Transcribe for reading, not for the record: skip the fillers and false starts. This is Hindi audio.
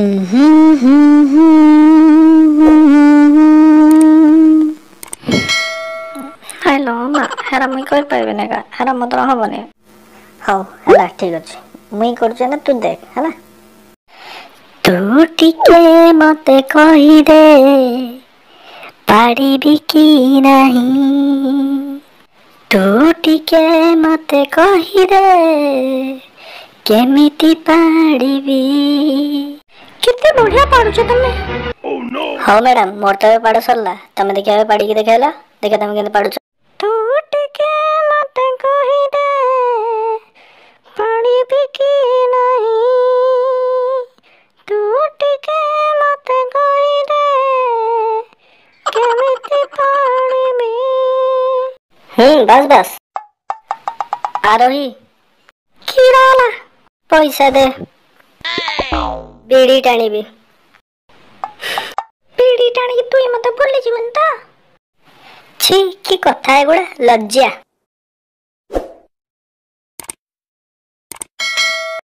हेलो मा हेरा मुई कर पाइबे का हेरा मत हबने हाउ हेला ठीक अछि मुई करछे ना तू देख हैला तू टिके मते कहि दे पारिबी कि नहीं तू टिके मते कहि दे केमिति पारिबी केते बढ़िया पाडुछ तमे हाँ मैडम मोर तो पाड़ सरला तमे देखिया पाड़ी के देखेला देखा तमे केते पाडुछ तू टिके मते कहि दे पारिबी कि नहीं तू टिके मते कहि दे केमिति पारिबी बस बस आरोही किराला पैसा दे बीड़ी टाणीबी बीड़ी टाणी तु मते बोली जीवन ता छी की कथा है गुड़ा लज्जा।